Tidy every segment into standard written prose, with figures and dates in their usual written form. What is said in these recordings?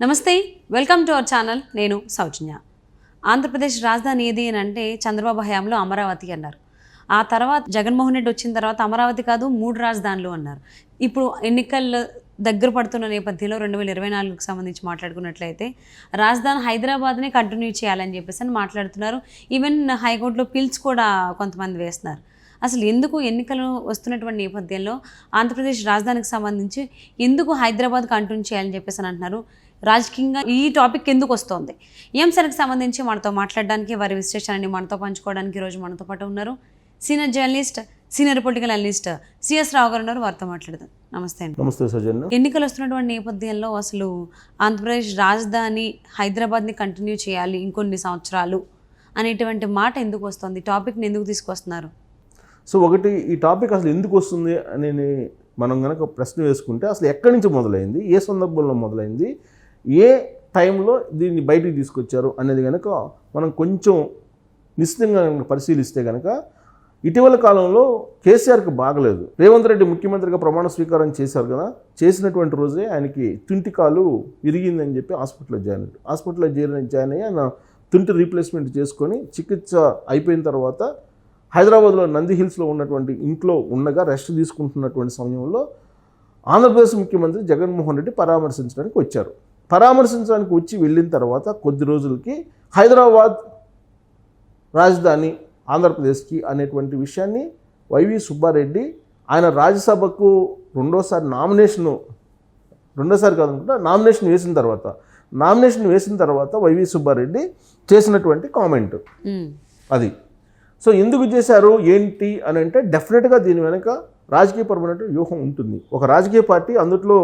నమస్తే, welcome to our channel. నేను సౌజన్య. ఆంధ్రప్రదేశ్ రాజధాని ఏది అని అంటే చంద్రబాబు హయాంలో అమరావతి అన్నారు. ఆ తర్వాత జగన్మోహన్ రెడ్డి వచ్చిన తర్వాత అమరావతి కాదు 3 రాజధానులు అన్నారు. ఇప్పుడు ఎన్నికలు దగ్గర పడుతున్న నేపథ్యంలో 2024కు సంబంధించి మాట్లాడుకున్నట్లయితే రాజధాని హైదరాబాద్నే కంటిన్యూ చేయాలని చెప్పేసి అని మాట్లాడుతున్నారు. ఈవెన్ హైకోర్టులో పిల్స్ కూడా కొంతమంది వేస్తున్నారు. అసలు ఎందుకు ఎన్నికలు వస్తున్నటువంటి నేపథ్యంలో ఆంధ్రప్రదేశ్ రాజధానికి సంబంధించి ఎందుకు హైదరాబాద్ కంటిన్యూ చేయాలని చెప్పేసి అని అంటున్నారు? రాజకీయంగా ఈ టాపిక్ ఎందుకు వస్తుంది? ఈ అంశానికి సంబంధించి మనతో మాట్లాడడానికి, వారి విశ్లేషణని మనతో పంచుకోవడానికి ఈరోజు మనతో పాటు ఉన్నారు senior journalist, senior political analyst CS Rao garu ఉన్నారు. వారితో మాట్లాడదాం. నమస్తే అండి. నమస్తే సౌజన్య. ఎన్నికలు వస్తున్నటువంటి నేపథ్యంలో అసలు ఆంధ్రప్రదేశ్ రాజధాని హైదరాబాద్ని కంటిన్యూ చేయాలి ఇంకొన్ని సంవత్సరాలు అనేటువంటి మాట ఎందుకు వస్తుంది? టాపిక్ని ఎందుకు తీసుకొస్తున్నారు? సో ఒకటి, ఈ టాపిక్ అసలు ఎందుకు వస్తుంది అని మనం కనుక ప్రశ్న వేసుకుంటే అసలు ఎక్కడి నుంచి మొదలైంది, ఏ సందర్భంలో మొదలైంది, ఏ టైంలో దీన్ని బయటికి తీసుకొచ్చారు అనేది కనుక మనం కొంచెం నిశ్చితంగా పరిశీలిస్తే కనుక ఇటీవల కాలంలో కేసీఆర్కి బాగలేదు. రేవంత్ రెడ్డి ముఖ్యమంత్రిగా ప్రమాణ స్వీకారం చేశారు కదా, చేసినటువంటి రోజే ఆయనకి తుంటికాలు విరిగిందని చెప్పి హాస్పిటల్లో జాయిన్ అయ్యి ఆయన తుంటి రీప్లేస్మెంట్ చేసుకొని చికిత్స అయిపోయిన తర్వాత హైదరాబాద్లో నంది హిల్స్లో ఉన్నటువంటి ఇంట్లో ఉండగా రెస్ట్ తీసుకుంటున్నటువంటి సమయంలో ఆంధ్రప్రదేశ్ ముఖ్యమంత్రి జగన్మోహన్ రెడ్డి పరామర్శించడానికి వచ్చారు. పరామర్శించడానికి వచ్చి వెళ్ళిన తర్వాత కొద్ది రోజులకి హైదరాబాద్ రాజధాని ఆంధ్రప్రదేశ్కి అనేటువంటి విషయాన్ని వైవి సుబ్బారెడ్డి ఆయన రాజ్యసభకు రెండోసారి నామినేషన్ వేసిన తర్వాత వైవి సుబ్బారెడ్డి చేసినటువంటి కామెంట్ అది. సో ఎందుకు చేశారు ఏంటి అని అంటే డెఫినెట్గా దీని వెనక రాజకీయపరమైనటువంటి వ్యూహం ఉంటుంది. ఒక రాజకీయ పార్టీ, అందులో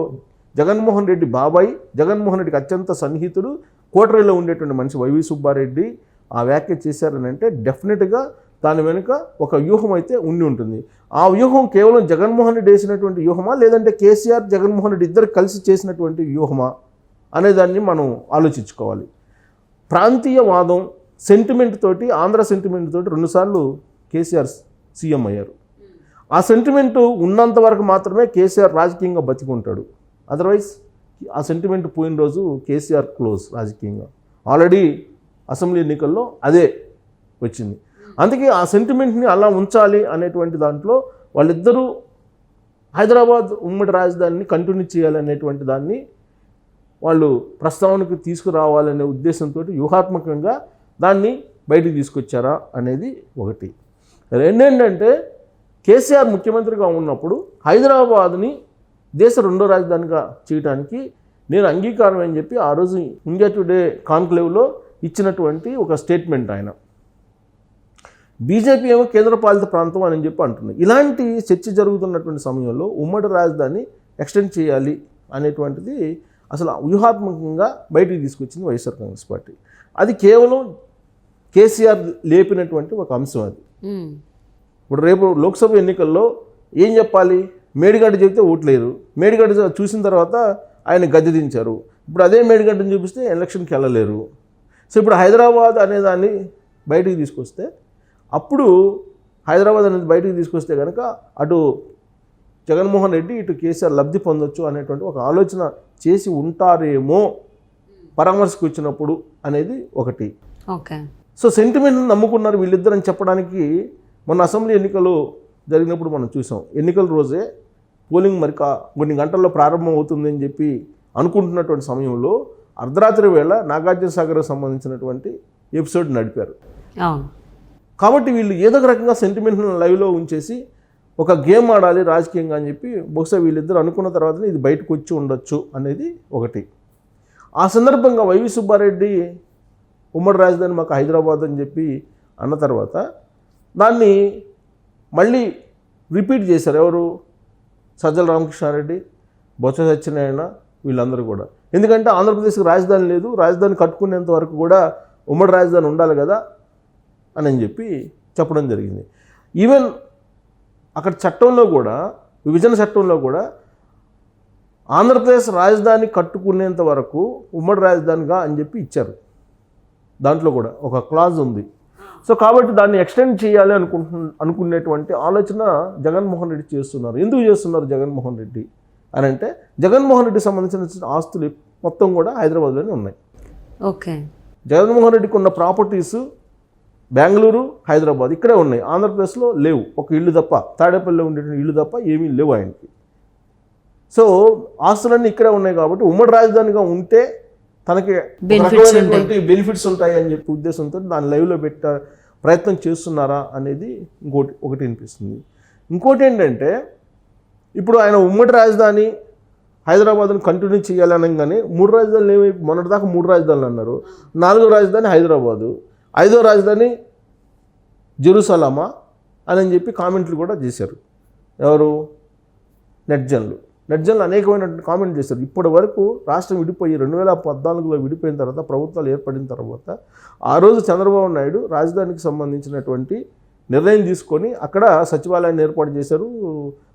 జగన్మోహన్ రెడ్డి బాబాయ్, జగన్మోహన్ రెడ్డికి అత్యంత సన్నిహితుడు, కోటరీలో ఉండేటువంటి మనిషి వైవి సుబ్బారెడ్డి ఆ వ్యాఖ్య చేశారని అంటే డెఫినెట్గా దాని వెనుక ఒక వ్యూహం అయితే ఉండి ఉంటుంది. ఆ వ్యూహం కేవలం జగన్మోహన్ రెడ్డి వేసినటువంటి వ్యూహమా, లేదంటే కేసీఆర్ జగన్మోహన్ రెడ్డి ఇద్దరు కలిసి చేసినటువంటి వ్యూహమా అనేదాన్ని మనం ఆలోచించుకోవాలి. ప్రాంతీయవాదం సెంటిమెంట్ తోటి, ఆంధ్ర సెంటిమెంట్ తోటి 2 సార్లు కేసీఆర్ సీఎం అయ్యారు. ఆ సెంటిమెంట్ ఉన్నంత వరకు మాత్రమే కేసీఆర్ రాజకీయంగా బతికుంటాడు. అదర్వైజ్ ఆ సెంటిమెంట్ పోయిన రోజు కేసీఆర్ క్లోజ్ రాజకీయంగా. ఆల్రెడీ అసెంబ్లీ ఎన్నికల్లో అదే వచ్చింది. అందుకే ఆ సెంటిమెంట్ని అలా ఉంచాలి అనేటువంటి దాంట్లో వాళ్ళిద్దరూ హైదరాబాద్ ఉమ్మడి రాజధానిని కంటిన్యూ చేయాలనేటువంటి దాన్ని వాళ్ళు ప్రస్తావనకు తీసుకురావాలనే ఉద్దేశంతో వ్యూహాత్మకంగా దాన్ని బయటికి తీసుకొచ్చారా అనేది ఒకటి. రెండేంటంటే కేసీఆర్ ముఖ్యమంత్రిగా ఉన్నప్పుడు హైదరాబాద్ని దేశ రెండో రాజధానిగా చేయడానికి నేను అంగీకారం అని చెప్పి ఆ రోజు ఇండియా టుడే కాన్క్లేవ్లో ఇచ్చినటువంటి ఒక స్టేట్మెంట్ ఆయన. బీజేపీ ఏమో కేంద్రపాలిత ప్రాంతం అని చెప్పి అంటుంది. ఇలాంటి చర్చ జరుగుతున్నటువంటి సమయంలో ఉమ్మడి రాజధాని ఎక్స్టెండ్ చేయాలి అనేటువంటిది అసలు వ్యూహాత్మకంగా బయటికి తీసుకొచ్చింది వైఎస్ఆర్ కాంగ్రెస్ పార్టీ. అది కేవలం కేసీఆర్ లేపినటువంటి ఒక అంశం అది. ఇప్పుడు రేపు లోక్సభ ఎన్నికల్లో ఏం చెప్పాలి? మేడిగడ్డ చెబితే ఓట్లేరు. మేడిగడ్డ చూసిన తర్వాత ఆయన గద్దె దించారు. ఇప్పుడు అదే మేడిగడ్డను చూపిస్తే ఎలక్షన్కి వెళ్ళలేరు. సో ఇప్పుడు హైదరాబాద్ అనేదాన్ని బయటికి తీసుకొస్తే, అప్పుడు హైదరాబాద్ అనేది బయటికి తీసుకొస్తే కనుక అటు జగన్మోహన్ రెడ్డి, ఇటు కేసీఆర్ లబ్ధి పొందొచ్చు అనేటువంటి ఒక ఆలోచన చేసి ఉంటారేమో పరామర్శకు వచ్చినప్పుడు అనేది ఒకటి. ఓకే. సో సెంటిమెంట్ని నమ్ముకున్నారు వీళ్ళిద్దరు అని చెప్పడానికి మొన్న అసెంబ్లీ ఎన్నికలు జరిగినప్పుడు మనం చూసాం. ఎన్నికల రోజే పోలింగ్ మరి కొన్ని గంటల్లో ప్రారంభం అవుతుందని చెప్పి అనుకుంటున్నటువంటి సమయంలో అర్ధరాత్రి వేళ నాగార్జున సాగర్కి సంబంధించినటువంటి ఎపిసోడ్ నడిపారు. కాబట్టి వీళ్ళు ఏదో ఒక రకంగా సెంటిమెంట్ని లైవ్లో ఉంచేసి ఒక గేమ్ ఆడాలి రాజకీయంగా అని చెప్పి బహుశా వీళ్ళిద్దరు అనుకున్న తర్వాతనే ఇది బయటకు వచ్చి ఉండొచ్చు అనేది ఒకటి. ఆ సందర్భంగా వైవి సుబ్బారెడ్డి ఉమ్మడి రాజధాని మాకు హైదరాబాద్ అని చెప్పి అన్న తర్వాత దాన్ని మళ్ళీ రిపీట్ చేశారు. ఎవరు? సజ్జల రామకృష్ణారెడ్డి, బొత్స సత్యనారాయణ, వీళ్ళందరూ కూడా. ఎందుకంటే ఆంధ్రప్రదేశ్కి రాజధాని లేదు, రాజధాని కట్టుకునేంత వరకు కూడా ఉమ్మడి రాజధాని ఉండాలి కదా అని చెప్పి చెప్పడం జరిగింది. ఈవెన్ అక్కడ చట్టంలో కూడా, విభజన చట్టంలో కూడా ఆంధ్రప్రదేశ్ రాజధాని కట్టుకునేంత వరకు ఉమ్మడి రాజధానిగా అని చెప్పి ఇచ్చారు. దాంట్లో కూడా ఒక క్లాజ్ ఉంది. సో కాబట్టి దాన్ని ఎక్స్టెండ్ చేయాలి అనుకునేటువంటి ఆలోచన జగన్మోహన్ రెడ్డి చేస్తున్నారు. ఎందుకు చేస్తున్నారు జగన్మోహన్ రెడ్డి అని అంటే, జగన్మోహన్ రెడ్డికి సంబంధించిన ఆస్తులు మొత్తం కూడా హైదరాబాద్లోనే ఉన్నాయి. ఓకే. జగన్మోహన్ రెడ్డికి ఉన్న ప్రాపర్టీస్ బెంగళూరు, హైదరాబాద్ ఇక్కడే ఉన్నాయి. ఆంధ్రప్రదేశ్లో లేవు. ఒక ఇల్లు తప్ప, తాడేపల్లిలో ఉండేటువంటి ఇల్లు తప్ప ఏమీ లేవు ఆయనకి. సో ఆస్తులన్నీ ఇక్కడే ఉన్నాయి కాబట్టి ఉమ్మడి రాజధానిగా ఉంటే తనకి బెనిఫిట్స్ ఉంటాయి అని చెప్పి ఉద్దేశంతో దాన్ని లైవ్లో పెట్ట ప్రయత్నం చేస్తున్నారా అనేది ఒకటి అనిపిస్తుంది. ఇంకోటి ఏంటంటే ఇప్పుడు ఆయన ఉమ్మడి రాజధాని హైదరాబాద్ను కంటిన్యూ చేయాలనగానే 3 రాజధానులు ఏమి, మొన్నటిదాకా 3 రాజధానులు అన్నారు. 4వ రాజధాని హైదరాబాదు, 5వ రాజధాని జెరూసలామా అని చెప్పి కామెంట్లు కూడా చేశారు. ఎవరు? నెట్జన్లు అనేకమైన కామెంట్ చేశారు. ఇప్పటి వరకు రాష్ట్రం విడిపోయి 2014లో విడిపోయిన తర్వాత, ప్రభుత్వాలు ఏర్పడిన తర్వాత ఆ రోజు చంద్రబాబు నాయుడు రాజధానికి సంబంధించినటువంటి నిర్ణయం తీసుకొని అక్కడ సచివాలయాన్ని ఏర్పాటు చేశారు,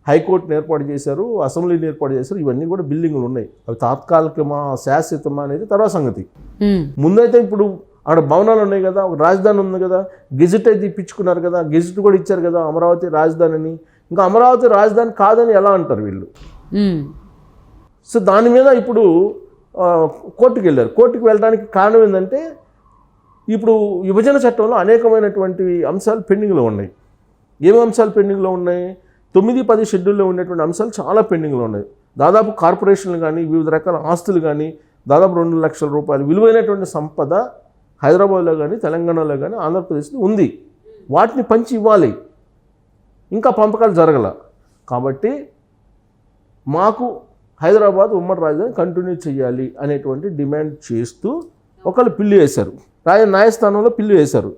హైకోర్టుని ఏర్పాటు చేశారు, అసెంబ్లీని ఏర్పాటు చేశారు. ఇవన్నీ కూడా బిల్డింగ్లు ఉన్నాయి. అవి తాత్కాలికమా శాశ్వతమా అనేది తర్వాత సంగతి. ముందైతే ఇప్పుడు అక్కడ భవనాలు ఉన్నాయి కదా, ఒక రాజధాని ఉంది కదా, గెజిట్ అయితే ఇప్పించుకున్నారు కదా, గెజిట్ కూడా ఇచ్చారు కదా అమరావతి రాజధాని అని. ఇంకా అమరావతి రాజధాని కాదని ఎలా అంటారు వీళ్ళు? సో దాని మీద ఇప్పుడు కోర్టుకు వెళ్ళారు. కోర్టుకు వెళ్ళడానికి కారణం ఏంటంటే ఇప్పుడు విభజన చట్టంలో అనేకమైనటువంటి అంశాలు పెండింగ్లో ఉన్నాయి. ఏమి అంశాలు పెండింగ్లో ఉన్నాయి? 9-10 షెడ్యూల్లో ఉండేటువంటి అంశాలు చాలా పెండింగ్లో ఉన్నాయి. దాదాపు కార్పొరేషన్లు కానీ, వివిధ రకాల ఆస్తులు కానీ, దాదాపు 2 లక్షల రూపాయలు విలువైనటువంటి సంపద హైదరాబాద్లో కానీ, తెలంగాణలో కానీ, ఆంధ్రప్రదేశ్లో ఉంది. వాటిని పంచి ఇవ్వాలి. ఇంకా పంపకాలు జరగల. కాబట్టి మాకు హైదరాబాద్ ఉమ్మడి రాజధాని కంటిన్యూ చేయాలి అనేటువంటి డిమాండ్ చేస్తూ ఒకళ్ళు పిల్లి వేశారు. న్యాయస్థానంలో పిల్లి వేశారు.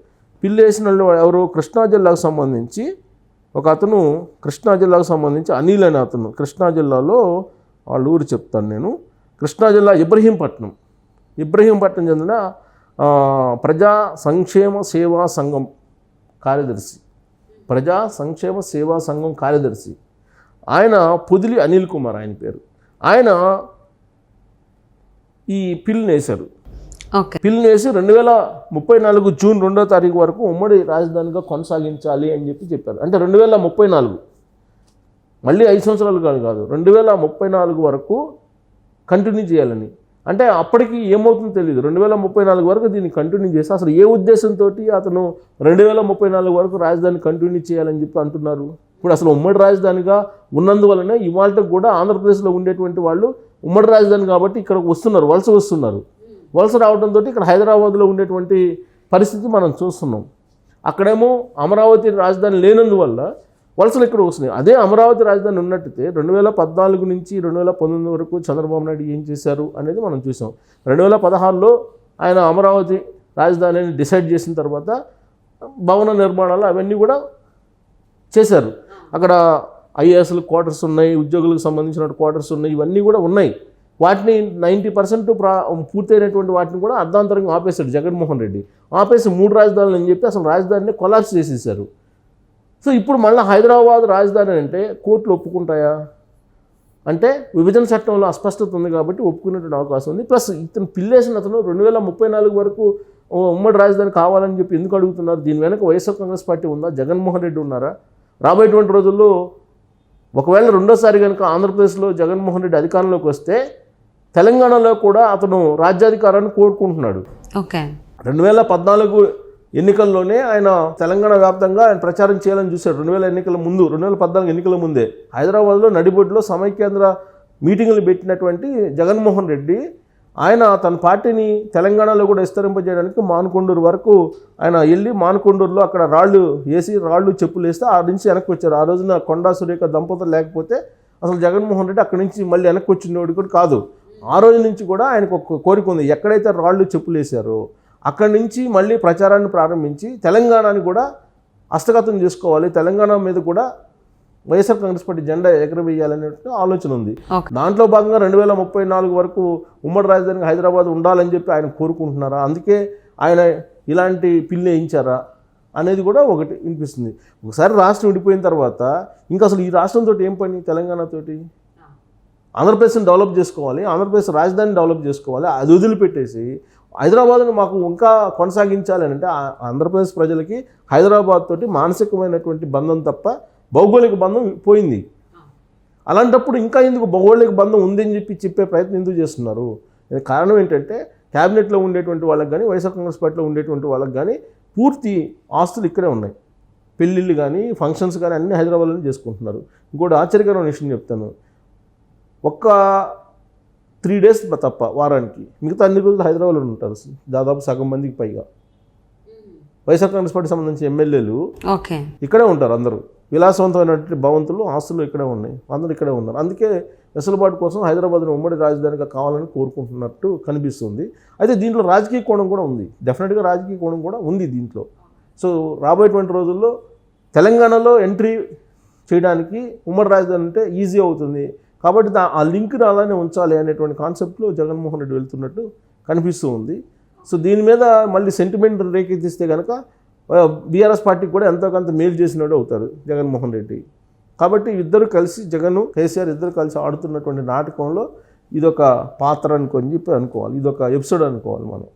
పిల్లి వేసిన వాళ్ళు ఎవరు? కృష్ణా జిల్లాకు సంబంధించి ఒక అతను, కృష్ణా జిల్లాకు సంబంధించి అనిల్ అనే అతను, కృష్ణా జిల్లాలో వాళ్ళ ఊరు చెప్తాను నేను. కృష్ణా జిల్లా ఇబ్రహీంపట్నం చెందిన ప్రజా సంక్షేమ సేవా సంఘం కార్యదర్శి, ప్రజా సంక్షేమ సేవా సంఘం కార్యదర్శి ఆయన పొదిలి అనిల్ కుమార్ ఆయన పేరు. ఆయన ఈ పిల్ని వేశారు. పిల్ని వేసి 2034 జూన్ 2వ తారీఖు వరకు ఉమ్మడి రాజధానిగా కొనసాగించాలి అని చెప్పారు. అంటే 2034, మళ్ళీ 5 సంవత్సరాలు కాదు, 2034 వరకు కంటిన్యూ చేయాలని. అంటే అప్పటికి ఏమవుతుందో తెలియదు. 2034 వరకు దీన్ని కంటిన్యూ చేసి అసలు ఏ ఉద్దేశంతో అతను 2034 వరకు రాజధాని కంటిన్యూ చేయాలని చెప్పి అంటున్నారు. ఇప్పుడు అసలు ఉమ్మడి రాజధానిగా ఉన్నందువలనే ఇవాళ కూడా ఆంధ్రప్రదేశ్లో ఉండేటువంటి వాళ్ళు ఉమ్మడి రాజధాని కాబట్టి ఇక్కడ వస్తున్నారు, వలస రావడంతో ఇక్కడ హైదరాబాద్లో ఉండేటువంటి పరిస్థితి మనం చూస్తున్నాం. అక్కడేమో అమరావతి రాజధాని లేనందువల్ల వలసలు ఇక్కడ వస్తున్నాయి. అదే అమరావతి రాజధాని ఉన్నట్టయితే 2014 నుంచి 2019 వరకు చంద్రబాబు నాయుడు ఏం చేశారు అనేది మనం చూసాం. 2016లో ఆయన అమరావతి రాజధానిని డిసైడ్ చేసిన తర్వాత భవన నిర్మాణాలు అవన్నీ కూడా చేశారు. అక్కడ ఐఏఎస్ల క్వార్టర్స్ ఉన్నాయి, ఉద్యోగులకు సంబంధించిన క్వార్టర్స్ ఉన్నాయి, ఇవన్నీ కూడా ఉన్నాయి. వాటిని 90% పూర్తయినటువంటి వాటిని కూడా అర్ధాంతరంగా ఆపేశాడు జగన్మోహన్ రెడ్డి. ఆపేసి 3 రాజధానులు అని చెప్పి అసలు రాజధానిని కొలాప్స్ చేసేసారు. సో ఇప్పుడు మళ్ళీ హైదరాబాద్ రాజధాని అంటే కోర్టులు ఒప్పుకుంటాయా అంటే విభజన చట్టంలో అస్పష్టత ఉంది కాబట్టి ఒప్పుకునేటువంటి అవకాశం ఉంది. ప్లస్ ఇతను పిల్లేసిన అతను 2034 వరకు ఉమ్మడి రాజధాని కావాలని చెప్పి ఎందుకు అడుగుతున్నారు? దీని వెనక వైఎస్ఆర్ కాంగ్రెస్ పార్టీ ఉందా? జగన్మోహన్ రెడ్డి ఉన్నారా? రాబోయేటువంటి రోజుల్లో ఒకవేళ రెండోసారి కనుక ఆంధ్రప్రదేశ్లో జగన్మోహన్ రెడ్డి అధికారంలోకి వస్తే తెలంగాణలో కూడా అతను రాజ్యాధికారాన్ని కోరుకుంటున్నాడు. 2014 ఎన్నికల్లోనే ఆయన తెలంగాణ వ్యాప్తంగా ఆయన ప్రచారం చేయాలని చూశాడు. 2014 ఎన్నికల ముందే హైదరాబాద్లో నడిబొడ్డులో సమైక్యాంధ్ర మీటింగులు పెట్టినటువంటి జగన్మోహన్ రెడ్డి ఆయన తన పార్టీని తెలంగాణలో కూడా విస్తరింపజేయడానికి మానకొండూరు వరకు ఆయన వెళ్ళి మానకొండూరులో అక్కడ రాళ్ళు చెప్పులు వేస్తే ఆ నుంచి వెనక్కి వచ్చారు. ఆ రోజున కొండా సురేఖ దంపతులు లేకపోతే అసలు జగన్మోహన్ రెడ్డి అక్కడి నుంచి మళ్ళీ వెనక్కి వచ్చినోడు కూడా కాదు. ఆ రోజు నుంచి కూడా ఆయనకు ఒక కోరిక ఉంది, ఎక్కడైతే రాళ్ళు చెప్పులు వేశారో అక్కడి నుంచి మళ్ళీ ప్రచారాన్ని ప్రారంభించి తెలంగాణని కూడా హస్తగతం చేసుకోవాలి, తెలంగాణ మీద కూడా వైఎస్ఆర్ కాంగ్రెస్ పార్టీ జెండా ఎగరవేయాలనే ఆలోచన ఉంది. దాంట్లో భాగంగా 2034 వరకు ఉమ్మడి రాజధానికి హైదరాబాద్ ఉండాలని చెప్పి ఆయన కోరుకుంటున్నారా? అందుకే ఆయన ఇలాంటి పిల్లి వేయించారా అనేది కూడా ఒకటి వినిపిస్తుంది. ఒకసారి రాష్ట్రం విడిపోయిన తర్వాత ఇంకా అసలు ఈ రాష్ట్రంతో ఏం పని? తెలంగాణతోటి ఆంధ్రప్రదేశ్ని డెవలప్ చేసుకోవాలి, ఆంధ్రప్రదేశ్ రాజధానిని డెవలప్ చేసుకోవాలి. అది వదిలిపెట్టేసి హైదరాబాద్ను మాకు ఇంకా కొనసాగించాలి అంటే ఆంధ్రప్రదేశ్ ప్రజలకి హైదరాబాద్ తోటి మానసికమైనటువంటి బంధం తప్ప భౌగోళిక బంధం పోయింది. అలాంటప్పుడు ఇంకా ఎందుకు భౌగోళిక బంధం ఉందని చెప్పే ప్రయత్నం ఎందుకు చేస్తున్నారు? కారణం ఏంటంటే క్యాబినెట్లో ఉండేటువంటి వాళ్ళకి కానీ వైఎస్ఆర్ కాంగ్రెస్ పార్టీలో ఉండేటువంటి వాళ్ళకి కానీ పూర్తి ఆస్తులు ఇక్కడే ఉన్నాయి. పెళ్ళిళ్ళు కానీ ఫంక్షన్స్ కానీ అన్నీ హైదరాబాద్లోనే చేసుకుంటున్నారు. ఇంకోటి ఆశ్చర్యకరమైన విషయం చెప్తాను, ఒక్క 3 days తప్ప వారానికి మిగతా అన్ని రోజులు హైదరాబాద్లో ఉంటారు. దాదాపు సగం మందికి పైగా వైఎస్ఆర్ కాంగ్రెస్ పార్టీకి సంబంధించిన ఎమ్మెల్యేలు ఓకే ఇక్కడే ఉంటారు. అందరూ విలాసవంతమైనటువంటి భవంతులు ఆస్తులు ఇక్కడే ఉన్నాయి, అందరూ ఇక్కడే ఉన్నారు. అందుకే వెసులుబాటు కోసం హైదరాబాద్ను ఉమ్మడి రాజధానిగా కావాలని కోరుకుంటున్నట్టు కనిపిస్తుంది. అయితే దీంట్లో రాజకీయ కోణం కూడా ఉంది, డెఫినెట్గా రాజకీయ కోణం కూడా ఉంది దీంట్లో. సో రాబోయేటువంటి రోజుల్లో తెలంగాణలో ఎంట్రీ చేయడానికి ఉమ్మడి రాజధాని అంటే ఈజీ అవుతుంది కాబట్టి ఆ లింక్ని అలానే ఉంచాలి అనేటువంటి కాన్సెప్ట్లో జగన్మోహన్ రెడ్డి వెళ్తున్నట్టు కనిపిస్తూ ఉంది. సో దీని మీద మళ్ళీ సెంటిమెంట్ రేకెత్తిస్తే కనుక బీఆర్ఎస్ పార్టీకి కూడా ఎంతో కొంత మేలు చేసినట్టు అవుతారు జగన్మోహన్ రెడ్డి. కాబట్టి ఇద్దరు కలిసి జగన్ కేసీఆర్ ఇద్దరు కలిసి ఆడుతున్నటువంటి నాటకంలో ఇదొక పాత్ర అనుకోవాలి, ఇదొక ఎపిసోడ్ అనుకోవాలి మనం.